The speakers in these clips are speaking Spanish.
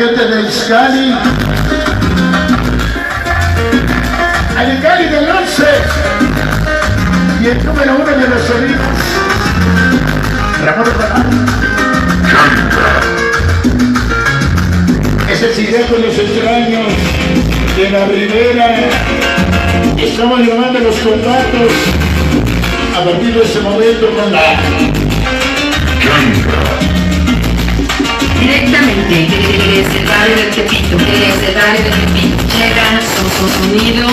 gente de Izcali. Al Izcali del 11. Y el número 1 de los sobrinos, Ramón Román. Ese cigarro de los extraños de la Ribera. Estamos llevando los contactos a partir de ese momento con la directamente desde el barrio del Tepito, desde el barrio del Tepito, llega su sonido.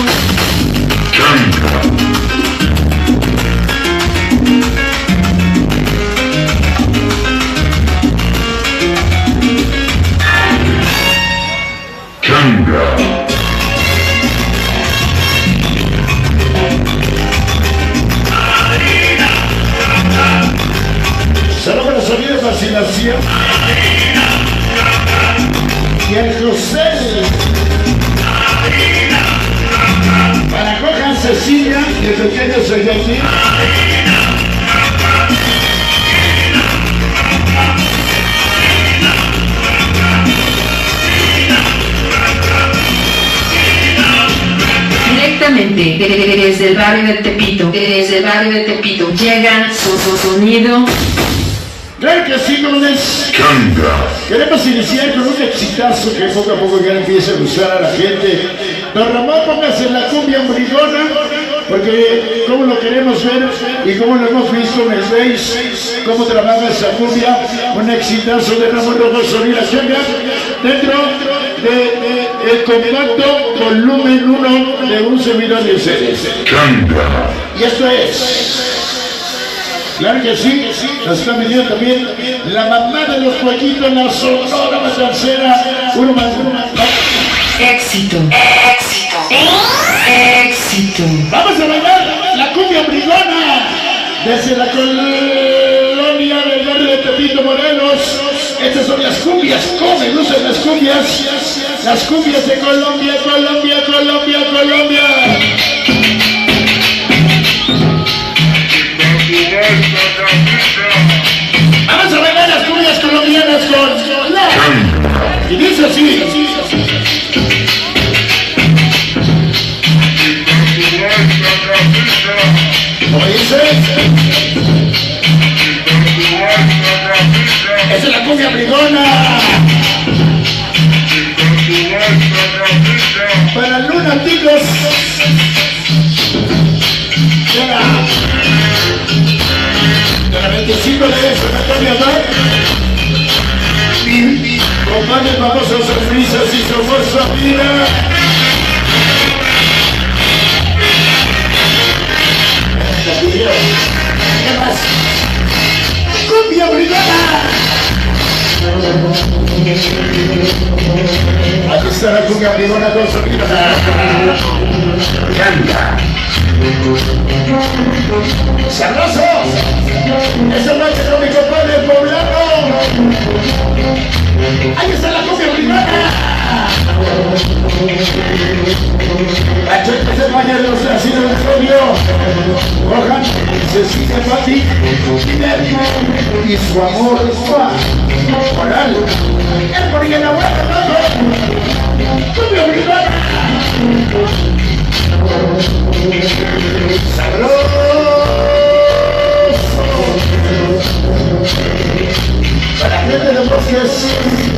Saludos para los sonidos de fascinación y el José para Cojan Cecilia y el pequeño soy de aquí. Directamente desde el barrio del Tepito, desde el barrio del Tepito, llega su sonido. Claro que sí, jóvenes. Queremos iniciar con un exitazo que poco a poco ya empieza a gustar a la gente. Don Ramón, póngase la cumbia brigona, porque como lo queremos ver y como lo hemos visto en el Face, cómo trabaja esa cumbia, un exitazo de Ramón Rojoso y la Changa, dentro del compacto volumen 1 de un servidor de ustedes. Y esto es... Claro que sí, nos está pidiendo también la mamá de los jueguitos, la Sonora Matancera, uno más. Éxito, éxito, éxito. Vamos a bailar la cumbia brigona desde la colonia del barrio de Tepito, Morelos. Estas son las cumbias, ¿cómo me gustan las cumbias? Las cumbias de Colombia, Colombia, Colombia, Colombia. Vamos a bailar las cumbias colombianas con la... Y dice así. ¿Cómo dice? Esa es la cumbia brigona. Para lunáticos. De la 25 de Antonio Adán, compadre famoso sonrisas y su fuerza vida. ¿Qué más? ¡Cumbia brigada! Aquí está la cumbia brigada con su vida. Canta. ¡Sabroso! ¡Esa noche con mi compadre poblano! ¡Ahí está la cumbia brigada! La chueca se baña de los nacidos de Antonio. Cojan, Cecilia Pati, y su amor Juan. Oral. El por la vuelta, ¿no? ¡Cumbia brigada! ¡Sabroso! Para la gente de Bosques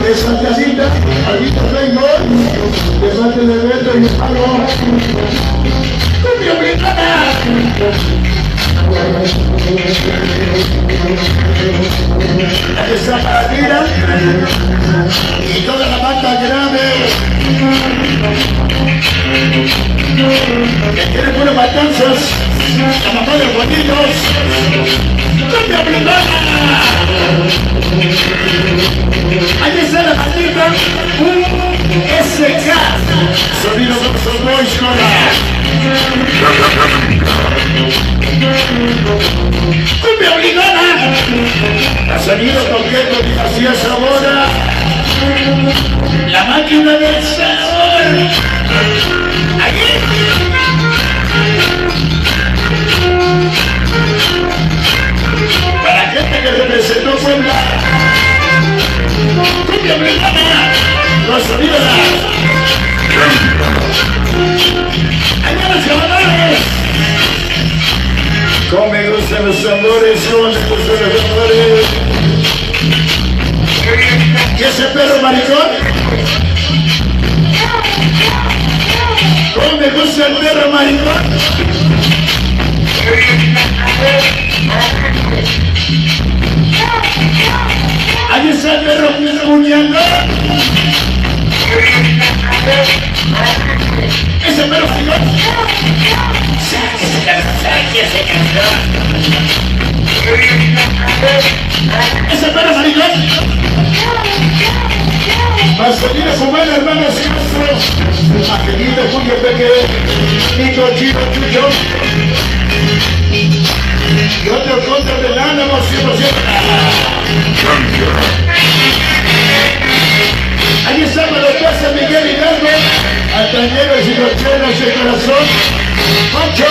de Santa Anita, Alvito Reynor, de parte de Beto y Pablo. ¡Cumbia brigada! Aquí está para Tira y toda la banda grave que tiene buenas matanzas, la mamá de Juanitos. ¡Cumbia brigada! Ahí está la bandita, un SK, sonido Doctor Boys con la cumbia brigada, la sonido Toqueto y García Zamora, la máquina del sabor. Aquí. Para la gente que representó Puebla, cumbia brigada. ¡Consolídala! ¡Ahí van los camarades! ¡Cómo me gustan los tambores! ¡Cómo me gustan los tambores! ¿Y ese perro maricón? ¿Cómo me gusta el perro maricón? Ahí está el perro puñando. Ese perro maricón. Ese perro maricón. Va a salir a fumar, hermanos y nuestros. Angelito, Julio, Peque, Nico, Chino, Chucho. Y otro contra del ánimo, 100%. Ahí estamos los Plaza Miguel Hidalgo, altañeros y nocheros de corazón. Pancho.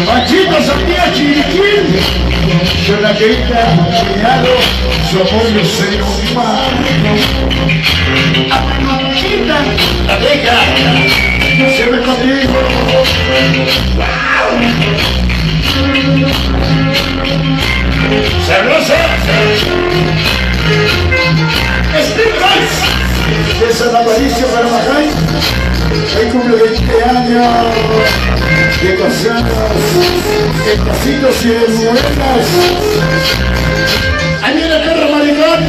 Panchito, Sandía, Chiriquín. Chonaquita, cuidado, somos los seres humanos. Panchita, la deja. Se ve contigo. ¡Sabrosa! Steve Rice de San Aparicio para Majay. Hoy cumple 20 años de casados, de casitos y de buenas. Ahí viene el perro maricón.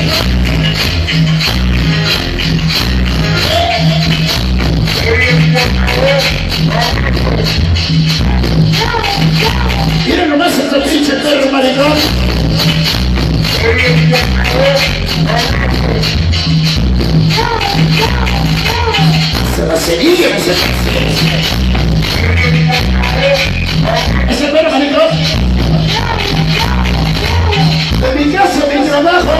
Miren nomás este pinche perro maricón. Se la cerilla, ese perro maricón. De mi casa, mi trabajo.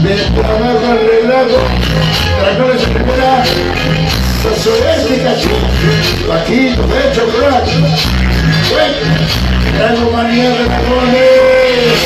De trabajo al relajo. Dragones de primera. Sosoés, Pikachu. Paquito, de chocolate. Bueno, traigo manía de dragones.